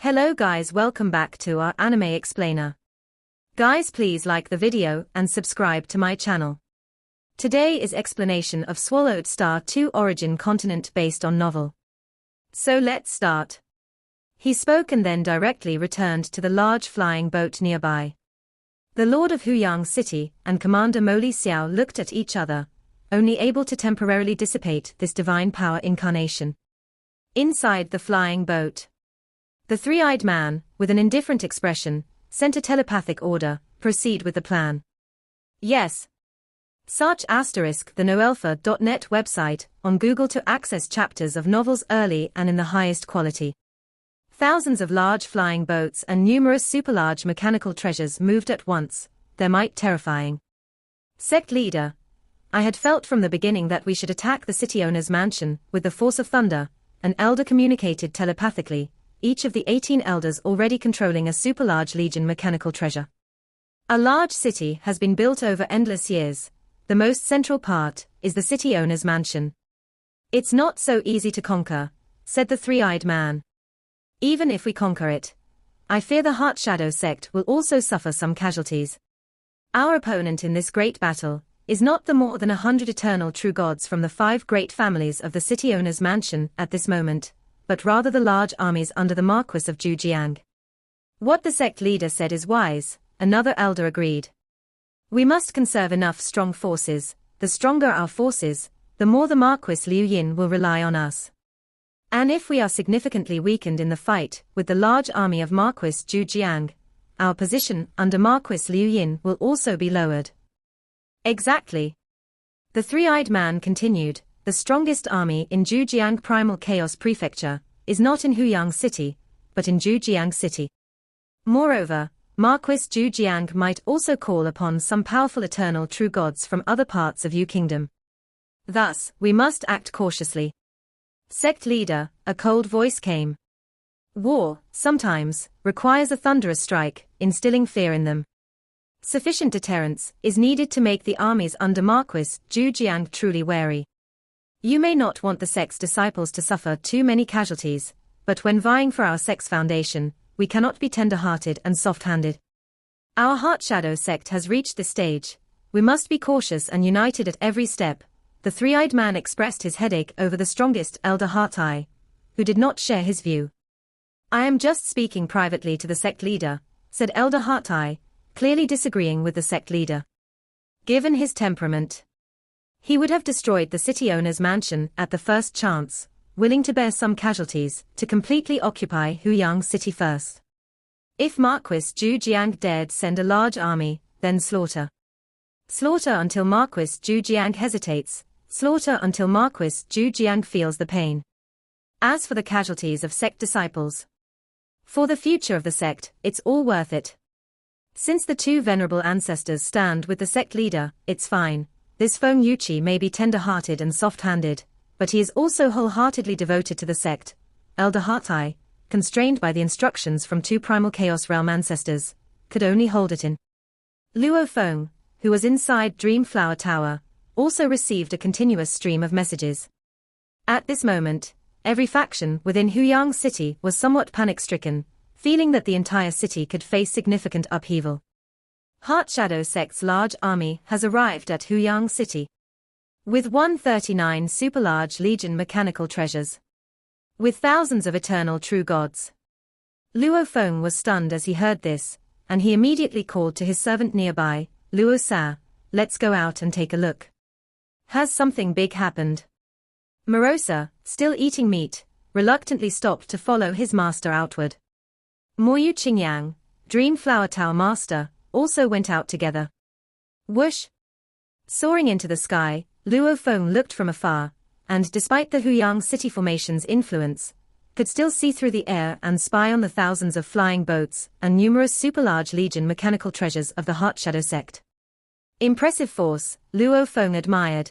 Hello guys, welcome back to our anime explainer. Guys, please like the video and subscribe to my channel. Today is explanation of Swallowed Star 2 origin continent based on novel. So let's start. He spoke and then directly returned to the large flying boat nearby. The Lord of Huyang City and Commander Moli Xiao looked at each other, only able to temporarily dissipate this divine power incarnation. Inside the flying boat, the three-eyed man, with an indifferent expression, sent a telepathic order, proceed with the plan. Yes. Search *the noelfa.net website on Google to access chapters of novels early and in the highest quality. Thousands of large flying boats and numerous super-large mechanical treasures moved at once, their might terrifying. Sect leader. I had felt from the beginning that we should attack the city owner's mansion with the force of thunder, an elder communicated telepathically, each of the 18 elders already controlling a super-large legion mechanical treasure. A large city has been built over endless years. The most central part is the city owner's mansion. It's not so easy to conquer, said the three-eyed man. Even if we conquer it, I fear the Heart Shadow sect will also suffer some casualties. Our opponent in this great battle is not the more than 100 eternal true gods from the 5 great families of the city owner's mansion at this moment, but rather the large armies under the Marquis of Zhujiang. What the sect leader said is wise, another elder agreed. We must conserve enough strong forces. The stronger our forces, the more the Marquis Liu Yin will rely on us. And if we are significantly weakened in the fight with the large army of Marquis Zhujiang, our position under Marquis Liu Yin will also be lowered. Exactly. The three-eyed man continued. The strongest army in Zhujiang Primal Chaos Prefecture is not in Huyang City, but in Zhujiang City. Moreover, Marquis Zhujiang might also call upon some powerful eternal true gods from other parts of Yu Kingdom. Thus, we must act cautiously. Sect leader, a cold voice came. War, sometimes, requires a thunderous strike, instilling fear in them. Sufficient deterrence is needed to make the armies under Marquis Zhujiang truly wary. You may not want the sect's disciples to suffer too many casualties, but when vying for our sect's foundation, we cannot be tender-hearted and soft-handed. Our Heart Shadow sect has reached this stage. We must be cautious and united at every step. The three-eyed man expressed his headache over the strongest elder Heart Eye, who did not share his view. I am just speaking privately to the sect leader, said elder Heart Eye, clearly disagreeing with the sect leader. Given his temperament, he would have destroyed the city owner's mansion at the first chance, willing to bear some casualties to completely occupy Huyang City first. If Marquis Zhujiang dared send a large army, then slaughter. Slaughter until Marquis Zhujiang hesitates, slaughter until Marquis Zhujiang feels the pain. As for the casualties of sect disciples, for the future of the sect, it's all worth it. Since the 2 venerable ancestors stand with the sect leader, it's fine. This Feng Yuqi may be tender-hearted and soft-handed, but he is also wholeheartedly devoted to the sect. Elder Heart-Eye, constrained by the instructions from 2 primal chaos realm ancestors, could only hold it in. Luo Feng, who was inside Dream Flower Tower, also received a continuous stream of messages. At this moment, every faction within Huyang City was somewhat panic-stricken, feeling that the entire city could face significant upheaval. Heart Shadow sect's large army has arrived at Huyang City with 139 super-large legion mechanical treasures, with thousands of eternal true gods. Luo Feng was stunned as he heard this, and he immediately called to his servant nearby, Luo Sa, let's go out and take a look. Has something big happened? Morosa, still eating meat, reluctantly stopped to follow his master outward. Moyu Qingyang, Dream Flower Tower master, also went out together. Whoosh! Soaring into the sky, Luo Feng looked from afar, and despite the Huyang City formation's influence, could still see through the air and spy on the thousands of flying boats and numerous super-large legion mechanical treasures of the Heart Shadow sect. Impressive force, Luo Feng admired.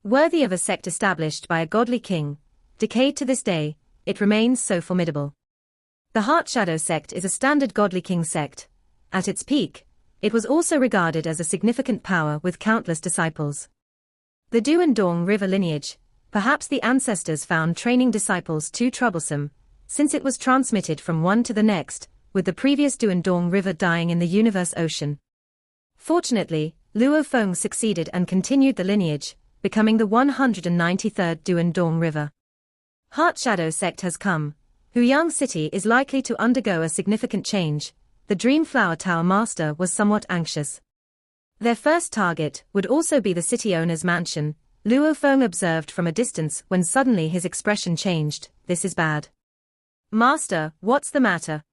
Worthy of a sect established by a godly king, decayed to this day, it remains so formidable. The Heart Shadow sect is a standard godly king sect. At its peak, it was also regarded as a significant power with countless disciples. The Du and Dong river lineage, perhaps the ancestors found training disciples too troublesome, since it was transmitted from one to the next, with the previous Duandong River dying in the universe ocean. Fortunately, Luo Feng succeeded and continued the lineage, becoming the 193rd Duandong River. Heart Shadow sect has come. Huyang City is likely to undergo a significant change. The Dream Flower Tower master was somewhat anxious. Their first target would also be the city owner's mansion, Luo Feng observed from a distance when suddenly his expression changed. This is bad. Master, what's the matter?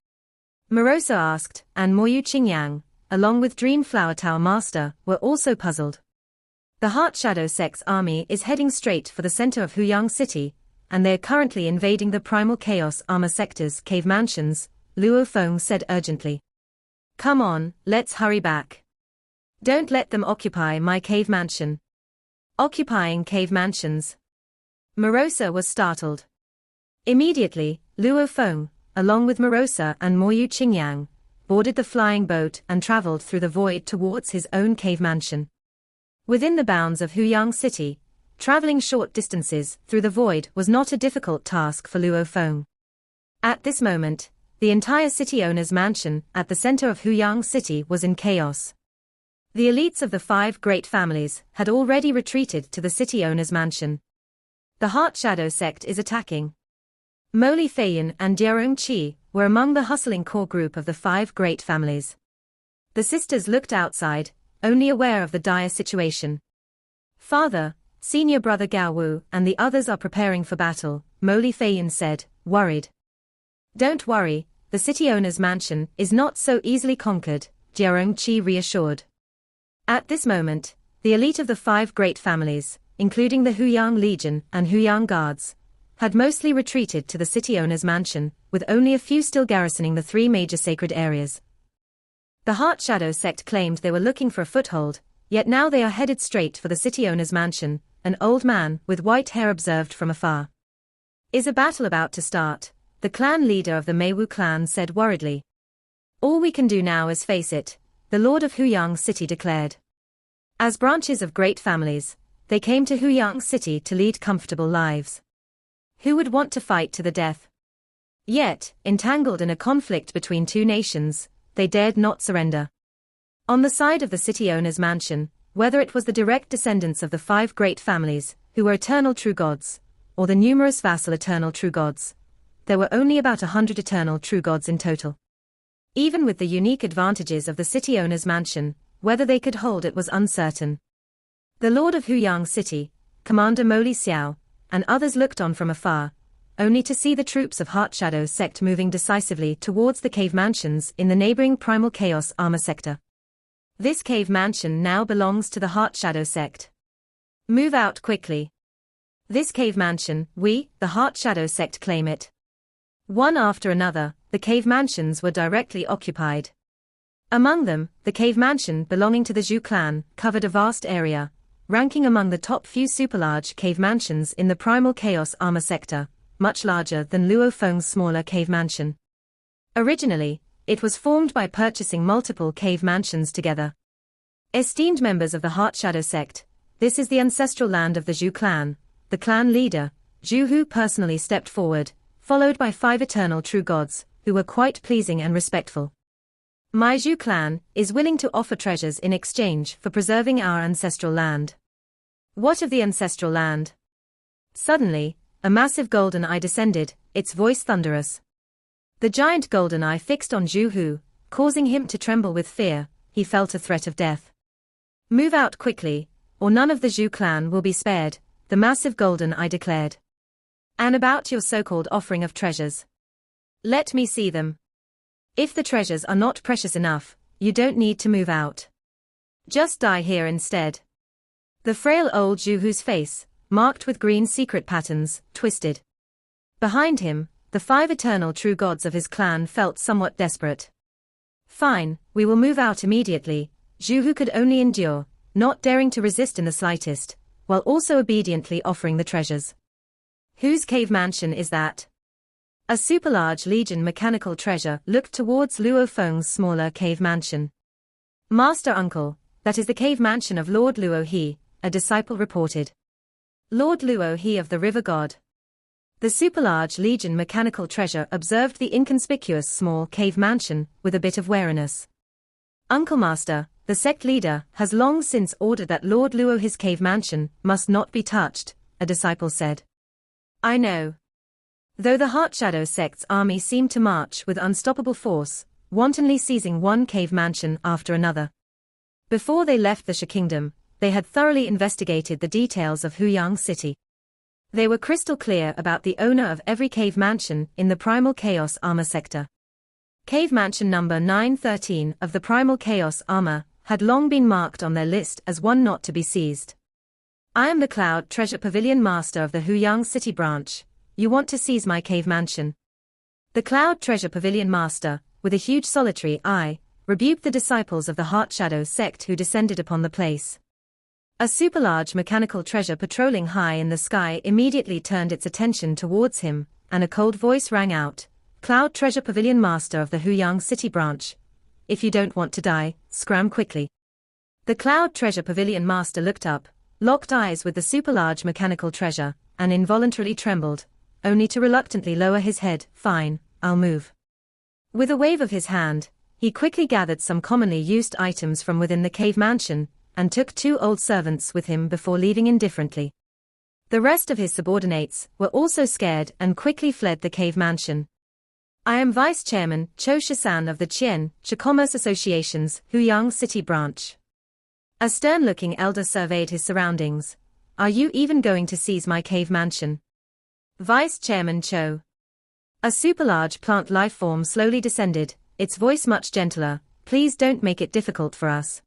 Moroso asked, and Moyu Qingyang, along with Dream Flower Tower master, were also puzzled. The Heart Shadow sect's army is heading straight for the center of Huyang City, and they are currently invading the Primal Chaos Armor sector's cave mansions, Luo Feng said urgently. Come on, let's hurry back. Don't let them occupy my cave mansion. Occupying cave mansions? Morosa was startled. Immediately, Luo Feng, along with Morosa and Moyu Qingyang, boarded the flying boat and traveled through the void towards his own cave mansion. Within the bounds of Huyang City, traveling short distances through the void was not a difficult task for Luo Feng. At this moment, the entire city owner's mansion at the center of Huyang City was in chaos. The elites of the 5 great families had already retreated to the city owner's mansion. The Heart Shadow sect is attacking. Mo Li Feiyan and Jiarong Qi were among the hustling core group of the 5 great families. The sisters looked outside, only aware of the dire situation. Father, senior brother Gao Wu and the others are preparing for battle, Mo Li Feiyan said, worried. Don't worry, the city owner's mansion is not so easily conquered, Jiarong Qi reassured. At this moment, the elite of the 5 great families, including the Huyang Legion and Huyang Guards, had mostly retreated to the city owner's mansion, with only a few still garrisoning the 3 major sacred areas. The Heart Shadow sect claimed they were looking for a foothold, yet now they are headed straight for the city owner's mansion, an old man with white hair observed from afar. Is a battle about to start? The clan leader of the Meiwu clan said worriedly. All we can do now is face it, the Lord of Huyang City declared. As branches of great families, they came to Huyang City to lead comfortable lives. Who would want to fight to the death? Yet, entangled in a conflict between 2 nations, they dared not surrender. On the side of the city owner's mansion, whether it was the direct descendants of the 5 great families, who were eternal true gods, or the numerous vassal eternal true gods, there were only about 100 eternal true gods in total. Even with the unique advantages of the city owner's mansion, whether they could hold it was uncertain. The Lord of Huyang City, Commander Mo Li Xiao, and others looked on from afar, only to see the troops of Heart Shadow sect moving decisively towards the cave mansions in the neighboring Primal Chaos Armor sector. This cave mansion now belongs to the Heart Shadow sect. Move out quickly. This cave mansion, we, the Heart Shadow sect, claim it. One after another, the cave mansions were directly occupied. Among them, the cave mansion belonging to the Zhu clan covered a vast area, ranking among the top few superlarge cave mansions in the Primal Chaos Armor sector, much larger than Luo Feng's smaller cave mansion. Originally, it was formed by purchasing multiple cave mansions together. Esteemed members of the Heart Shadow sect, this is the ancestral land of the Zhu clan. The clan leader, Zhu Hu, personally stepped forward, followed by 5 eternal true gods, who were quite pleasing and respectful. My Zhu clan is willing to offer treasures in exchange for preserving our ancestral land. What of the ancestral land? Suddenly, a massive golden eye descended, its voice thunderous. The giant golden eye fixed on Zhu Hu, causing him to tremble with fear. He felt a threat of death. Move out quickly, or none of the Zhu clan will be spared, the massive golden eye declared. And about your so-called offering of treasures? Let me see them. If the treasures are not precious enough, you don't need to move out. Just die here instead. The frail old Zhu Hu's face, marked with green secret patterns, twisted. Behind him, the 5 eternal true gods of his clan felt somewhat desperate. Fine, we will move out immediately. Zhu Hu could only endure, not daring to resist in the slightest, while also obediently offering the treasures. Whose cave mansion is that? A superlarge legion mechanical treasure looked towards Luo Feng's smaller cave mansion. Master uncle, that is the cave mansion of Lord Luo He, a disciple reported. Lord Luo He of the River God. The superlarge Legion mechanical treasure observed the inconspicuous small cave mansion with a bit of wariness. Uncle Master, the sect leader, has long since ordered that Lord Luo his cave mansion must not be touched, a disciple said. I know. Though the Heart Shadow sect's army seemed to march with unstoppable force, wantonly seizing one cave mansion after another. Before they left the Shi Kingdom, they had thoroughly investigated the details of Huyang City. They were crystal clear about the owner of every cave mansion in the Primal Chaos Armor sector. Cave Mansion number 913 of the Primal Chaos Armor had long been marked on their list as one not to be seized. I am the Cloud Treasure Pavilion Master of the Huyang City branch. You want to seize my cave mansion? The Cloud Treasure Pavilion Master, with a huge solitary eye, rebuked the disciples of the Heart Shadow sect who descended upon the place. A superlarge mechanical treasure patrolling high in the sky immediately turned its attention towards him, and a cold voice rang out, Cloud Treasure Pavilion Master of the Huyang City branch. If you don't want to die, scram quickly. The Cloud Treasure Pavilion Master looked up, locked eyes with the superlarge mechanical treasure, and involuntarily trembled, only to reluctantly lower his head. Fine, I'll move. With a wave of his hand, he quickly gathered some commonly used items from within the cave mansion, and took 2 old servants with him before leaving indifferently. The rest of his subordinates were also scared and quickly fled the cave mansion. I am Vice Chairman Cho Shisan of the Qian Shi Commerce Association's Huyang City branch. A stern-looking elder surveyed his surroundings. Are you even going to seize my cave mansion? Vice Chairman Cho. A superlarge plant life form slowly descended, its voice much gentler. Please don't make it difficult for us.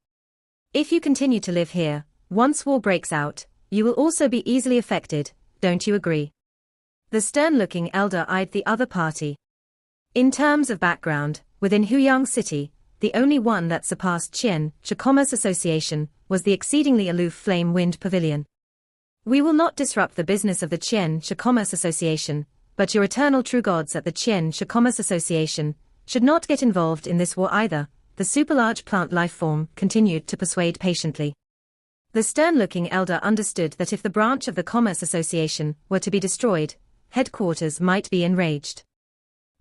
If you continue to live here, once war breaks out, you will also be easily affected, don't you agree? The stern-looking elder eyed the other party. In terms of background, within Huyang City, the only one that surpassed Qian Shi Commerce Association was the exceedingly aloof Flame Wind Pavilion. We will not disrupt the business of the Qian Shi Commerce Association, but your eternal true gods at the Qian Shi Commerce Association should not get involved in this war either. The superlarge plant life form continued to persuade patiently. The stern-looking elder understood that if the branch of the Commerce Association were to be destroyed, headquarters might be enraged.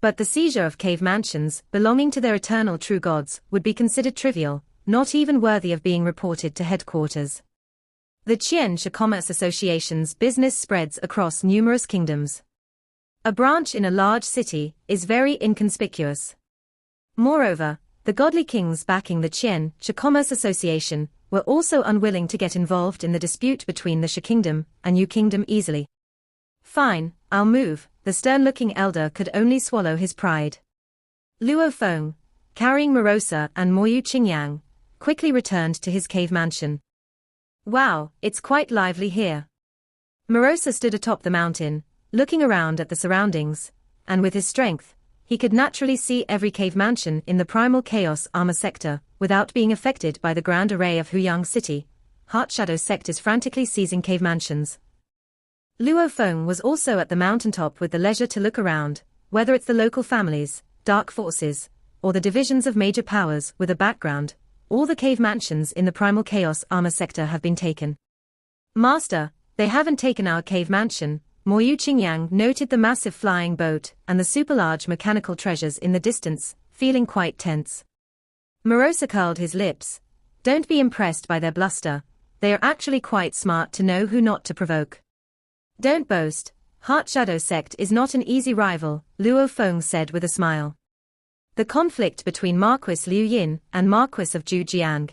But the seizure of cave mansions belonging to their eternal true gods would be considered trivial, not even worthy of being reported to headquarters. The Qian Shi Commerce Association's business spreads across numerous kingdoms. A branch in a large city is very inconspicuous. Moreover, the godly kings backing the Qian Shi Commerce Association were also unwilling to get involved in the dispute between the Shi Kingdom and Yu Kingdom easily. Fine, I'll move. The stern-looking elder could only swallow his pride. Luo Feng, carrying Morosa and Moyu Qingyang, quickly returned to his cave mansion. Wow, it's quite lively here. Morosa stood atop the mountain, looking around at the surroundings, and with his strength, he could naturally see every cave mansion in the Primal Chaos Armor sector, without being affected by the grand array of Huyang City. Heart Shadow sect is frantically seizing cave mansions. Luo Feng was also at the mountaintop with the leisure to look around, whether it's the local families, dark forces, or the divisions of major powers with a background. All the cave mansions in the Primal Chaos Armor sector have been taken. Master, they haven't taken our cave mansion. Moyu Qingyang noted the massive flying boat and the superlarge mechanical treasures in the distance, feeling quite tense. Morosa curled his lips. Don't be impressed by their bluster. They are actually quite smart to know who not to provoke. Don't boast. Heart Shadow sect is not an easy rival, Luo Feng said with a smile. The conflict between Marquis Liu Yin and Marquis of Zhujiang.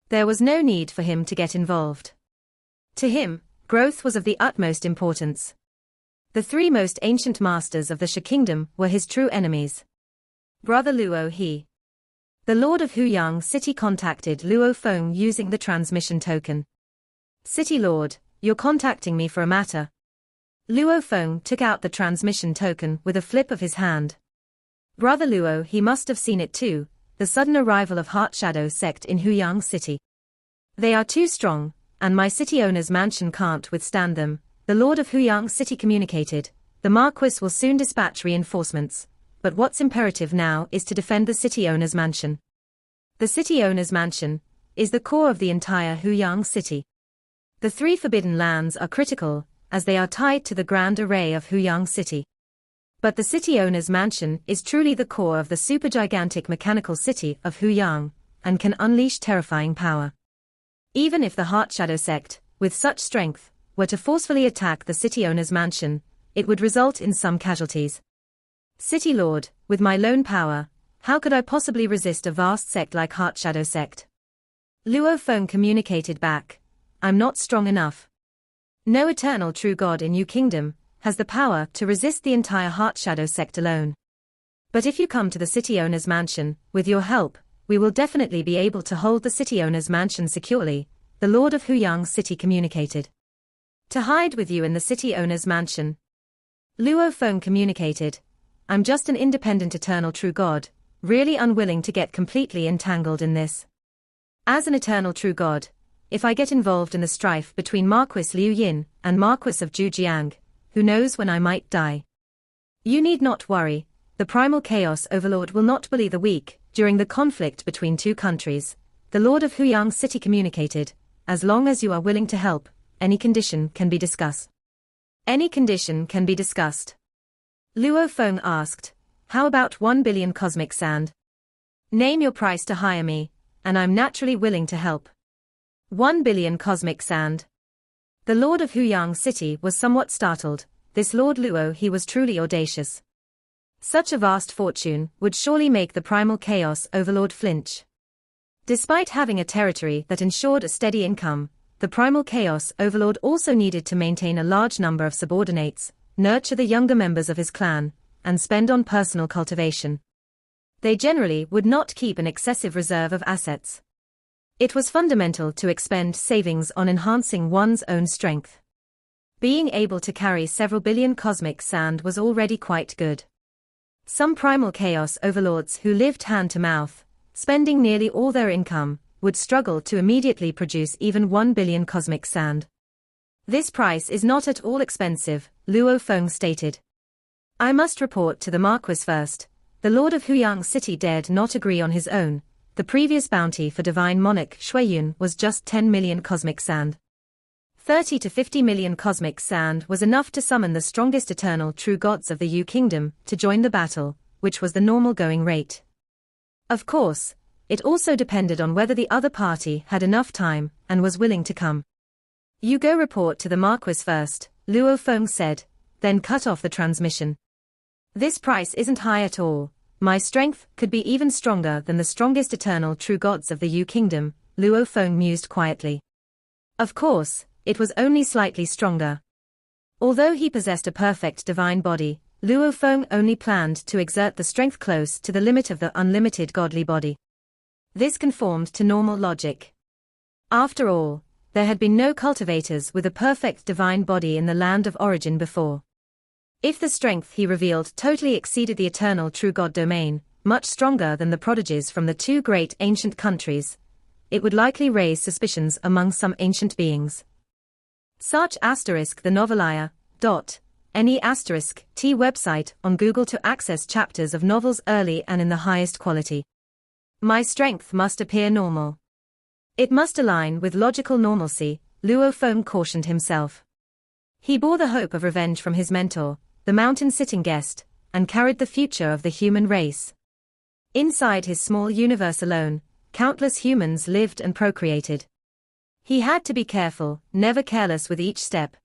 There was no need for him to get involved. To him, growth was of the utmost importance. The 3 most ancient masters of the Shi Kingdom were his true enemies. Brother Luo He. The Lord of Huyang City contacted Luo Feng using the transmission token. City Lord, you're contacting me for a matter. Luo Feng took out the transmission token with a flip of his hand. Brother Luo He must have seen it too, the sudden arrival of Heart Shadow sect in Huyang City. They are too strong, and my city owner's mansion can't withstand them, the Lord of Huyang City communicated. The Marquis will soon dispatch reinforcements, but what's imperative now is to defend the city owner's mansion. The city owner's mansion is the core of the entire Huyang City. The 3 forbidden lands are critical, as they are tied to the grand array of Huyang City. But the city owner's mansion is truly the core of the supergigantic mechanical city of Huyang, and can unleash terrifying power. Even if the Heart Shadow sect, with such strength, were to forcefully attack the city owner's mansion, it would result in some casualties. City Lord, with my lone power, how could I possibly resist a vast sect like Heart Shadow sect? Luo Feng communicated back, I'm not strong enough. No eternal true God in Yu Kingdom has the power to resist the entire Heart Shadow sect alone. But if you come to the city owner's mansion, with your help, we will definitely be able to hold the city owner's mansion securely, the Lord of Huyang City communicated. To hide with you in the city owner's mansion. Luo Feng communicated, I'm just an independent eternal true God, really unwilling to get completely entangled in this. As an eternal true God, if I get involved in the strife between Marquis Liu Yin and Marquis of Zhujiang, who knows when I might die? You need not worry, the primal chaos overlord will not bully the weak during the conflict between two countries, the Lord of Huyang City communicated, as long as you are willing to help, any condition can be discussed. Any condition can be discussed. Luo Feng asked, how about 1 billion cosmic sand? Name your price to hire me, and I'm naturally willing to help. 1 billion cosmic sand. The Lord of Huyang City was somewhat startled. This Lord Luo, he was truly audacious. Such a vast fortune would surely make the primal chaos overlord flinch. Despite having a territory that ensured a steady income, the primal chaos overlord also needed to maintain a large number of subordinates, nurture the younger members of his clan, and spend on personal cultivation. They generally would not keep an excessive reserve of assets. It was fundamental to expend savings on enhancing one's own strength. Being able to carry several billion cosmic sand was already quite good. Some primal chaos overlords who lived hand to mouth, spending nearly all their income, would struggle to immediately produce even 1 billion cosmic sand. This price is not at all expensive, Luo Feng stated. I must report to the Marquis first. The Lord of Huyang City dared not agree on his own. The previous bounty for Divine Monarch Shuiyun was just 10 million cosmic sand. 30 to 50 million cosmic sand was enough to summon the strongest eternal true gods of the Yu Kingdom to join the battle, which was the normal going rate. Of course, it also depended on whether the other party had enough time and was willing to come. You go report to the Marquis first, Luo Feng said, then cut off the transmission. This price isn't high at all. My strength could be even stronger than the strongest eternal true gods of the Yu Kingdom, Luo Feng mused quietly. Of course, it was only slightly stronger. Although he possessed a perfect divine body, Luo Feng only planned to exert the strength close to the limit of the unlimited godly body. This conformed to normal logic. After all, there had been no cultivators with a perfect divine body in the land of origin before. If the strength he revealed totally exceeded the eternal true God domain, much stronger than the prodigies from the two great ancient countries, it would likely raise suspicions among some ancient beings. Search * the Novelia. Any * T website on Google to access chapters of novels early and in the highest quality. My strength must appear normal. It must align with logical normalcy, Luo Feng cautioned himself. He bore the hope of revenge from his mentor, the mountain-sitting guest, and carried the future of the human race. Inside his small universe alone, countless humans lived and procreated. He had to be careful, never careless with each step.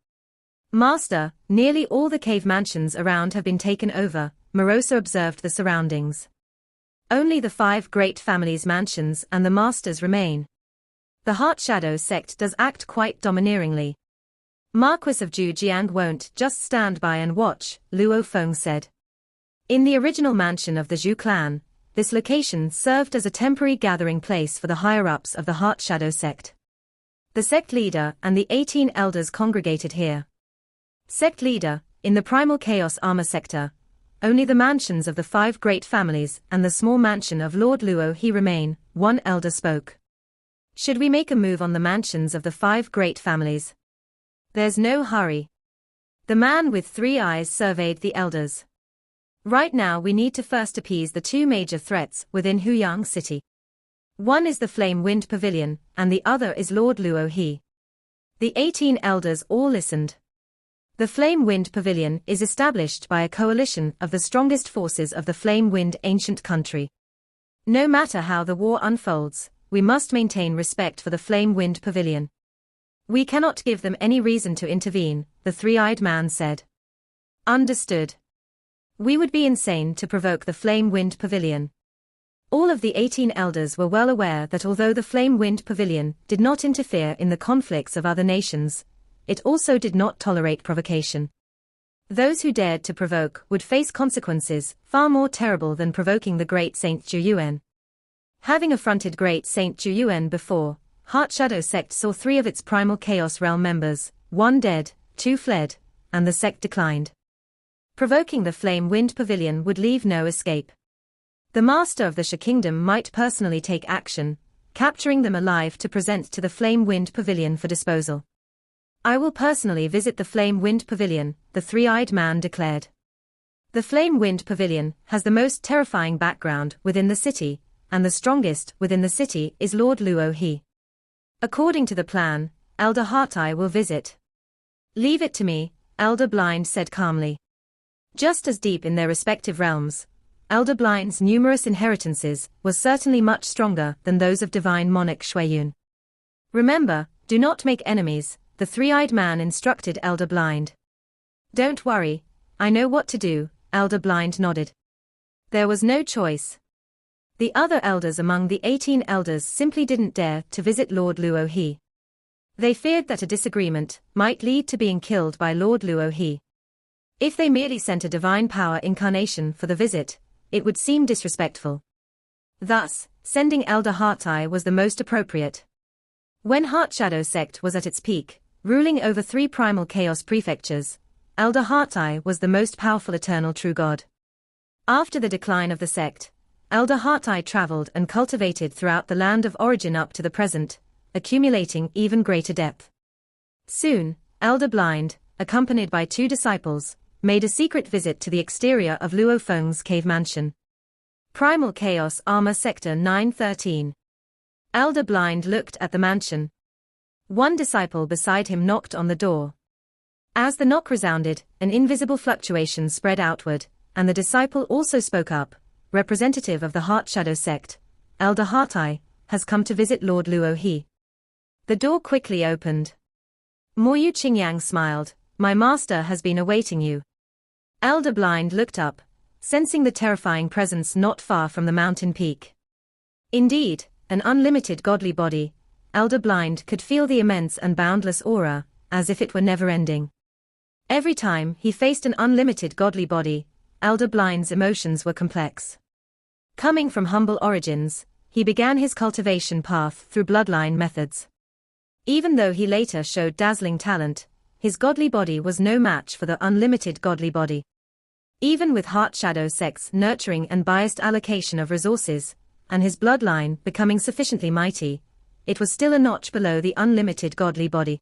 Master, nearly all the cave mansions around have been taken over, Morosa observed the surroundings. Only the 5 great families' mansions and the Masters remain. The Heart Shadow sect does act quite domineeringly. Marquis of Zhujiang won't just stand by and watch, Luo Feng said. In the original mansion of the Zhu clan, this location served as a temporary gathering place for the higher-ups of the Heart Shadow sect. The sect leader and the 18 elders congregated here. Sect leader, in the Primal Chaos Armor sector, only the mansions of the 5 great families and the small mansion of Lord Luo he remain, one elder spoke. Should we make a move on the mansions of the 5 great families? There's no hurry. The man with 3 eyes surveyed the elders. Right now we need to first appease the 2 major threats within Huyang City. One is the Flame Wind Pavilion, and the other is Lord Luo he. The 18 elders all listened. The Flame Wind Pavilion is established by a coalition of the strongest forces of the Flame Wind ancient country. No matter how the war unfolds, we must maintain respect for the Flame Wind Pavilion. We cannot give them any reason to intervene, the three-eyed man said. Understood. We would be insane to provoke the Flame Wind Pavilion. All of the 18 elders were well aware that although the Flame Wind Pavilion did not interfere in the conflicts of other nations, it also did not tolerate provocation. Those who dared to provoke would face consequences far more terrible than provoking the great Saint Zhuyuan. Having affronted great Saint Zhuyuan before, Heart Shadow Sect saw 3 of its primal Chaos Realm members, 1 dead, 2 fled, and the sect declined. Provoking the Flame Wind Pavilion would leave no escape. The Master of the Sha Kingdom might personally take action, capturing them alive to present to the Flame Wind Pavilion for disposal. I will personally visit the Flame Wind Pavilion, the three-eyed man declared. The Flame Wind Pavilion has the most terrifying background within the city, and the strongest within the city is Lord Luo He. According to the plan, Elder Heart-Eye will visit. Leave it to me, Elder Blind said calmly. Just as deep in their respective realms, Elder Blind's numerous inheritances were certainly much stronger than those of Divine Monarch Shuiyun. Remember, do not make enemies, the three-eyed man instructed Elder Blind. Don't worry, I know what to do, Elder Blind nodded. There was no choice. The other elders among the 18 elders simply didn't dare to visit Lord Luo He. They feared that a disagreement might lead to being killed by Lord Luo He. If they merely sent a divine power incarnation for the visit, it would seem disrespectful. Thus, sending Elder Heart-Eye was the most appropriate. When Heart Shadow Sect was at its peak, ruling over 3 primal chaos prefectures, Elder Heart-Eye was the most powerful eternal true god. After the decline of the sect, Elder Heart-Eye traveled and cultivated throughout the land of origin up to the present, accumulating even greater depth. Soon, Elder Blind, accompanied by 2 disciples, made a secret visit to the exterior of Luo Feng's cave mansion. Primal Chaos Armor Sector 913. Elder Blind looked at the mansion. 1 disciple beside him knocked on the door. As the knock resounded, an invisible fluctuation spread outward, and the disciple also spoke up. Representative of the Heart Shadow Sect, Elder Heart-Eye, has come to visit Lord Luo He. The door quickly opened. Moyu Qingyang smiled, my master has been awaiting you. Elder Blind looked up, sensing the terrifying presence not far from the mountain peak. Indeed, an unlimited godly body, Elder Blind could feel the immense and boundless aura, as if it were never-ending. Every time he faced an unlimited godly body, Elder Blind's emotions were complex. Coming from humble origins, he began his cultivation path through bloodline methods. Even though he later showed dazzling talent, his godly body was no match for the unlimited godly body. Even with Heart Shadow Sect's nurturing and biased allocation of resources, and his bloodline becoming sufficiently mighty, it was still a notch below the unlimited godly body.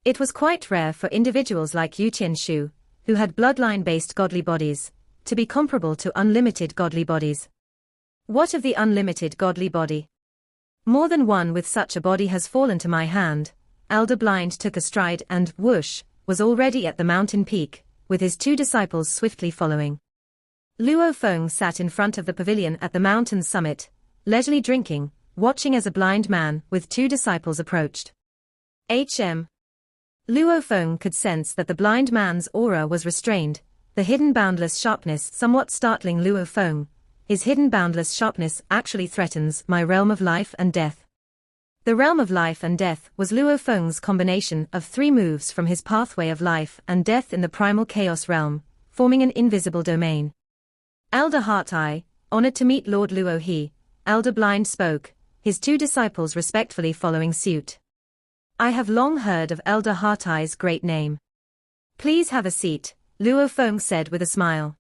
It was quite rare for individuals like Yu Tianshu, who had bloodline-based godly bodies, to be comparable to unlimited godly bodies. What of the unlimited godly body? More than one with such a body has fallen to my hand. Elder Blind took a stride and, whoosh, was already at the mountain peak, with his 2 disciples swiftly following. Luo Feng sat in front of the pavilion at the mountain's summit, leisurely drinking, watching as a blind man with 2 disciples approached. Luo Feng could sense that the blind man's aura was restrained, the hidden boundless sharpness somewhat startling Luo Feng. His hidden boundless sharpness actually threatens my realm of life and death. The realm of life and death was Luo Feng's combination of 3 moves from his pathway of life and death in the primal chaos realm, forming an invisible domain. Elder Heart-Eye, honored to meet Lord Luo He, Elder Blind spoke, his 2 disciples respectfully following suit. I have long heard of Elder Heart-Eye's great name. Please have a seat, Luo Feng said with a smile.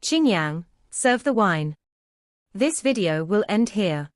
Qingyang, serve the wine. This video will end here.